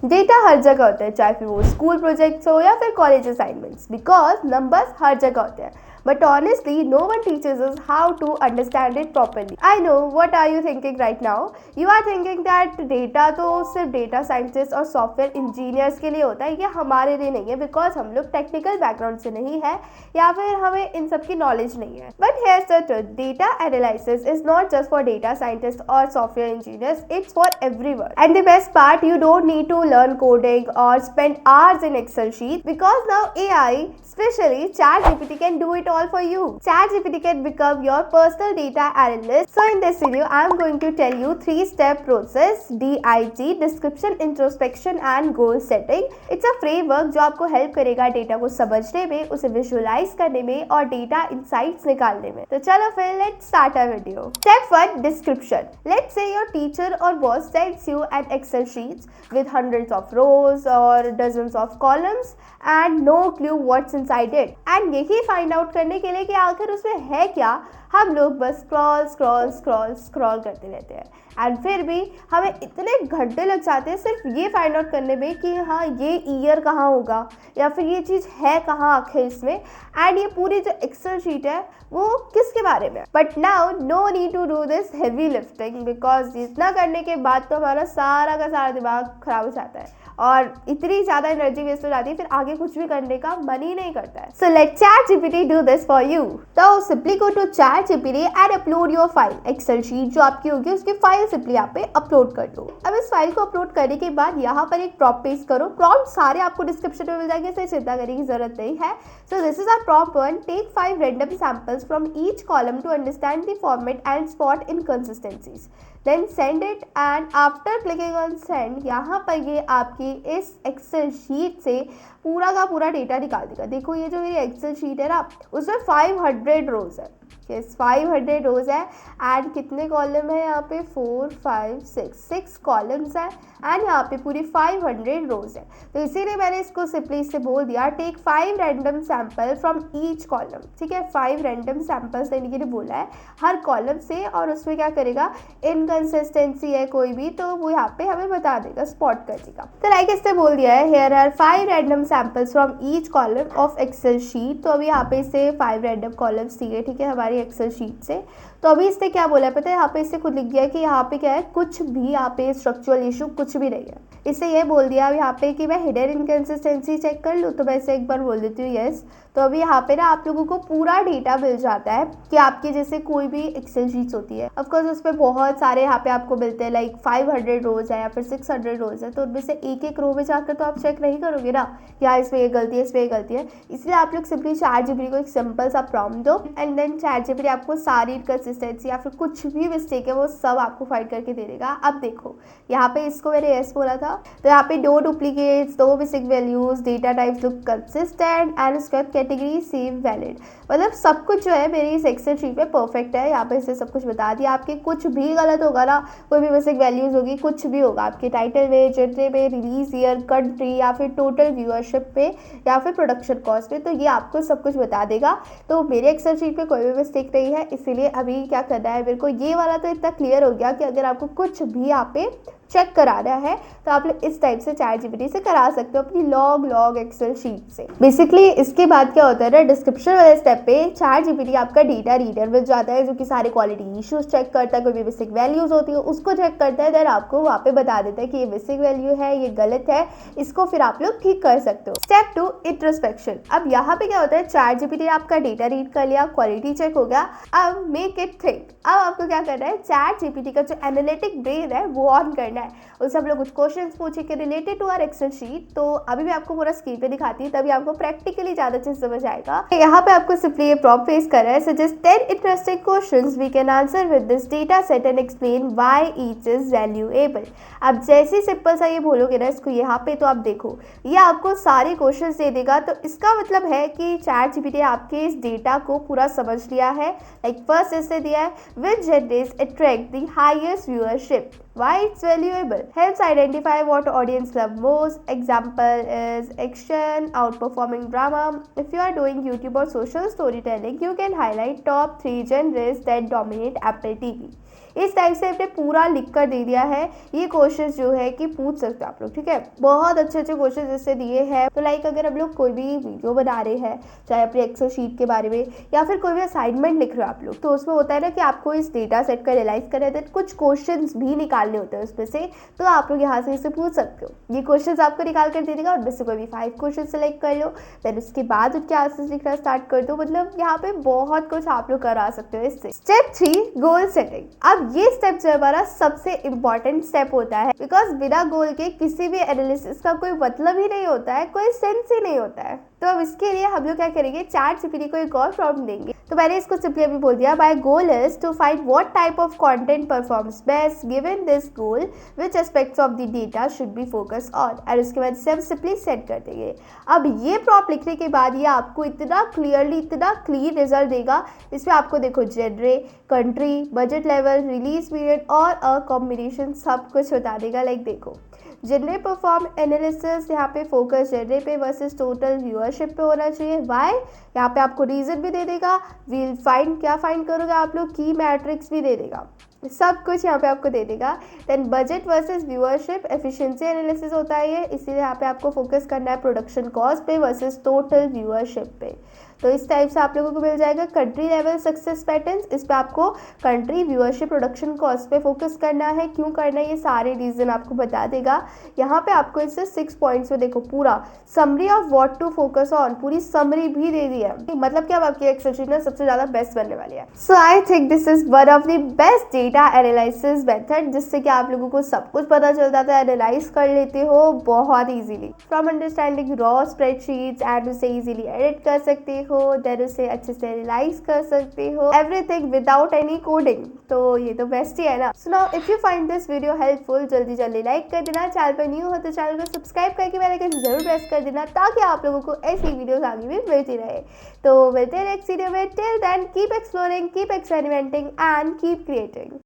Data हर जगह होता है, चाहे फिर वो स्कूल प्रोजेक्ट्स हो या फिर कॉलेज असाइनमेंट्स, बिकॉज नंबर्स हर जगह होते हैं. But honestly, no one teaches us how to understand it properly. I know what are you thinking right now? You are thinking that data तो सिर्फ डेटा साइंटिस्ट और software engineers के लिए होता है, ये हमारे लिए नहीं है, बिकॉज हम लोग टेक्निकल बैकग्राउंड से नहीं है या फिर हमें इन सब की नॉलेज नहीं है. But here's the truth, data analysis is not just for data scientists or software engineers, it's for everyone. And the best part, you don't need to learn coding or spend hours in Excel sheets, because now AI, especially ChatGPT, can do it all for you. ChatGPT can become your personal data analyst. So in this video, I am going to tell you 3-step process: DIG, description, introspection and goal setting. It's a framework जो आपको help करेगा data को समझने में, उसे visualise करने में और डेटा इंसाइट्स निकालने में. तो चलो फिर let's start our video. Step 1, description. Let's say your teacher or boss sends you an Excel sheet with hundreds of rows or dozens of columns and no clue what's inside it. And यही find out करने के लिए कि आखिर उसमें है क्या, हम लोग बस स्क्रॉल करते रहते हैं. एंड फिर भी हमें इतने घंटे लग जाते हैं सिर्फ ये फाइंड आउट करने में कि हाँ ये ईयर कहाँ होगा या फिर ये चीज़ है कहाँ आखिर इसमें, एंड ये पूरी जो एक्सेल शीट है वो किसके बारे में. But now no need to do this heavy lifting, because इतना करने के बाद तो हमारा सारा का सारा दिमाग खराब हो जाता है और इतनी ज़्यादा एनर्जी वेस्ट हो जाती है, फिर आगे कुछ भी करने का मन ही नहीं करता है. So let ChatGPT do this for you. तो simply go to ChatGPT and upload your file. Excel sheet जो आपकी होगी उसकी फाइल सिंपली यहाँ पे अपलोड कर दो. अब इस फाइल को अपलोड करने के बाद यहाँ पर एक प्रॉम्प्ट पेस्ट करो. प्रॉम्प्ट सारे आपको डिस्क्रिप्शन में मिल जाएंगे, इससे चिंता करने की जरूरत नहीं है. So this is our prompt 1. Take 5 random samples from each column to understand the format and spot inconsistencies. Then send it, and after clicking on send, यहाँ पर ये आपकी इस एक्सेल शीट से पूरा का पूरा डेटा निकाल देगा. देखो ये जो मेरी एक्सेल शीट है ना, उसमें 500 रोज है. यस 500 रोज है. एंड कितने कॉलम है यहाँ पे? 4 5 6 कॉलम्स है एंड यहाँ पे पूरी 500 रोज है. तो इसीलिए मैंने इसको सिंपली इससे बोल दिया take 5 random sample from each column. ठीक है, 5 रैंडम सैंपल्स लेने के लिए बोला है हर कॉलम से, और उसमें क्या करेगा, इनकन्सिस्टेंसी है कोई भी तो वो यहाँ पे हमें बता देगा, स्पॉट कर देगा. तो लाइक इससे बोल दिया है here are 5 random samples from each column of Excel sheet. तो अभी यहाँ पे इससे 5 रैंडम कॉलम्स दिए, ठीक है, हमारी एक्सेल शीट से. तो अभी इसने क्या बोला है पता है, यहाँ पे इससे खुद लिख दिया है कि यहाँ पे क्या है, कुछ भी यहाँ पे स्ट्रक्चरल इशू कुछ भी नहीं है. इससे ये बोल दिया अब यहाँ पे कि मैं हिडन इनकन्सिस्टेंसी चेक कर लूँ. तो मैं इसे एक बार बोल देती हूँ यस. तो अभी यहाँ पे ना आप लोगों को पूरा डेटा मिल जाता है कि आपकी जैसे कोई भी एक्सेल शीट्स होती है, ऑफकोर्स उस पर बहुत सारे यहाँ पे आपको मिलते हैं, लाइक 500 रोज है या फिर 600 रोज है. तो उनमें से एक रो में जाकर तो आप चेक नहीं करोगे ना, या इसमें ये गलती है इसमें ये गलती है. इसलिए आप लोग सिंपली ChatGPT को एक सिंपल सा प्रॉम्प्ट दो एंड देन ChatGPT आपको सारी इनकन्सिस्टेंसी या फिर कुछ भी मिस्टेक है वो सब आपको फाइंड करके दे देगा. अब देखो यहाँ पे इसको मैंने यस बोला था, तो यहाँ पे no duplicates, no missing values, data types look consistent and उसके बाद कैटेगरी सेव वैलिड. मतलब सब कुछ जो है मेरी इस एक्सेल शीट में परफेक्ट है. यहाँ पे इसे सब कुछ बता दिया. आपके कुछ भी गलत होगा ना, कोई भी मिसिंग वैल्यूज होगी, कुछ भी होगा आपके टाइटल में, जेंडर में, रिलीज ईयर, कंट्री या फिर टोटल व्यूअरशिप पे या फिर प्रोडक्शन कॉस्ट पे, तो ये आपको सब कुछ बता देगा. तो मेरे एक्सेल शीट में कोई भी मिस्टेक नहीं है. इसीलिए अभी क्या करना है मेरे को, ये वाला तो इतना क्लियर हो गया कि अगर आपको कुछ भी यहाँ पे चेक कराना है तो आप लोग इस टाइप से ChatGPT से करा सकते हो अपनी लॉग एक्सेल शीट से. बेसिकली इसके बाद क्या होता है ना, डिस्क्रिप्शन वाले स्टेप पे ChatGPT आपका डेटा रीडर बन जाता है जो कि सारे क्वालिटी इश्यूज चेक करता है, कोई भी मिसिंग वैल्यूज होती है उसको चेक करता है, देन आपको वहाँ पे बता देता है कि ये मिसिंग वैल्यू है, ये गलत है, इसको फिर आप लोग ठीक कर सकते हो. Step 2, introspection. अब यहाँ पे क्या होता है, ChatGPT ने आपका डेटा रीड कर लिया, क्वालिटी चेक हो गया, अब मेक इट थिंक. अब आपको क्या करना है, ChatGPT का जो एनालिटिक ब्रेन है वो ऑन करना है. उससे हम लोग कुछ क्वेश्चंस पूछेंगे related to our Excel sheet. तो अभी मैं आपको पूरा स्क्रीन पे दिखाती हूँ, तभी आपको प्रैक्टिकली ज़्यादा चीज समझ आएगा. यहाँ पे आपको सिंपली ये प्रॉम्प्ट फेस कर रहा है, suggest 10 interesting questions we can answer with this data set and explain why each is valuable. अब जैसे सिंपल सा ये बोलोगे ना इसको यहाँ पे, तो आप देखो ये आपको सारे क्वेश्चन दे देगा. तो इसका मतलब है कि ChatGPT ने आपके इस डेटा को पूरा समझ लिया है. लाइक फर्स्ट इससे दिया है which genders attract the highest viewership, why it's valuable, helps identify what audience love most. Example is action outperforming drama. If you are doing YouTube or social storytelling, you can highlight top 3 genres that dominate Apple TV. इस type से आपने पूरा लिख कर दे दिया है। ये question जो है कि पूछ सकते हो आप लोग, ठीक है। बहुत अच्छे अच्छे क्वेश्चन इससे दिए हैं। तो लाइक अगर हम लोग कोई भी वीडियो बना रहे हैं, चाहे अपने एक्सेल शीट के बारे में या फिर कोई भी असाइनमेंट लिख रहे हो आप लोग, तो उसमें होता है ना कि आपको इस डेटा सेट का एनालाइज करना है, कुछ क्वेश्चन भी निकालने होते हैं उसमें से, तो आप लोग यहाँ से इसे पूछ सकते हो। ये क्वेश्चन आपको निकाल कर दे देगा, उनमें से कोई भी 5 क्वेश्चन सेलेक्ट कर लो, फिर उसके बाद उनके आंसर्स लिखना स्टार्ट कर दो। मतलब यहाँ पे बहुत कुछ आप लोग करा सकते हो इससे। Step 3, goal setting. अब ये स्टेप जो हमारा सबसे इंपॉर्टेंट स्टेप होता है, बिकॉज बिना गोल के किसी भी एनालिसिस का कोई मतलब ही नहीं होता है, कोई सेंस ही नहीं होता है। तो अब इसके लिए हम लोग क्या करेंगे, चैट जीपीटी को एक और प्रॉब्लम देंगे। तो मैंने इसको सिंपली अभी बोल दिया, my goal is to find what type of content performs best given this goal, which aspects of the data should be focus on, और उसके बाद से हम सिंपली सेट कर देंगे। अब ये प्रॉम्प्ट लिखने के बाद ये आपको इतना क्लियरली, इतना क्लीन रिजल्ट देगा। इसमें आपको देखो genre, country, budget level, release period और अ कॉम्बिनेशन सब कुछ बता देगा। लाइक देखो, जनरे परफॉर्म एनालिसिस, यहाँ पे फोकस जनरे पे वर्सेस टोटल व्यूअरशिप पे होना चाहिए। वाई, यहाँ पे आपको रीजन भी दे देगा। वील फाइंड, क्या फाइंड करोगे आप लोग, की मैट्रिक्स भी दे देगा, सब कुछ यहाँ पे आपको दे देगा। Then budget versus viewership, efficiency analysis होता है ये, इसीलिए यहाँ पे आपको फोकस करना है प्रोडक्शन कॉस्ट पे वर्सेस टोटल व्यूअरशिप पे। तो इस टाइप से आप लोगों को मिल जाएगा। कंट्री लेवल सक्सेस पैटर्न्स, इस पे आपको कंट्री, व्यूअरशिप, प्रोडक्शन कॉस्ट पे फोकस करना है। क्यों करना है ये सारे रीजन आपको बता देगा। यहाँ पे आपको इससे 6 पॉइंट्स में देखो पूरा summary of what to focus on, पूरी समरी भी दे दी है। मतलब कि अब आपकी एक्सेल शीट ना सबसे ज्यादा बेस्ट बनने वाली है। So I think this is one of the best data analysis method, जिससे कि आप लोगों को सब कुछ पता चल जाता है, एनालाइज कर लेते हो बहुत easily. From understanding raw spreadsheets and उसे इजीली एडिट कर सकते हो, देन उसे अच्छे से एनालाइज कर सकते हो, एवरीथिंग विदाउट एनी कोडिंग। तो ये तो बेस्ट ही है ना। So now if you find this video helpful, जल्दी जल्दी लाइक कर देना। चैनल पर न्यू हो तो चैनल को सब्सक्राइब करके बेल आइकन जरूर प्रेस कर देना, ताकि आप लोगों को ऐसी वीडियोस आगे भी मिलती रहे। तो मिलते हैं नेक्स्ट वीडियो में। Till then keep exploring, keep experimenting and keep creating.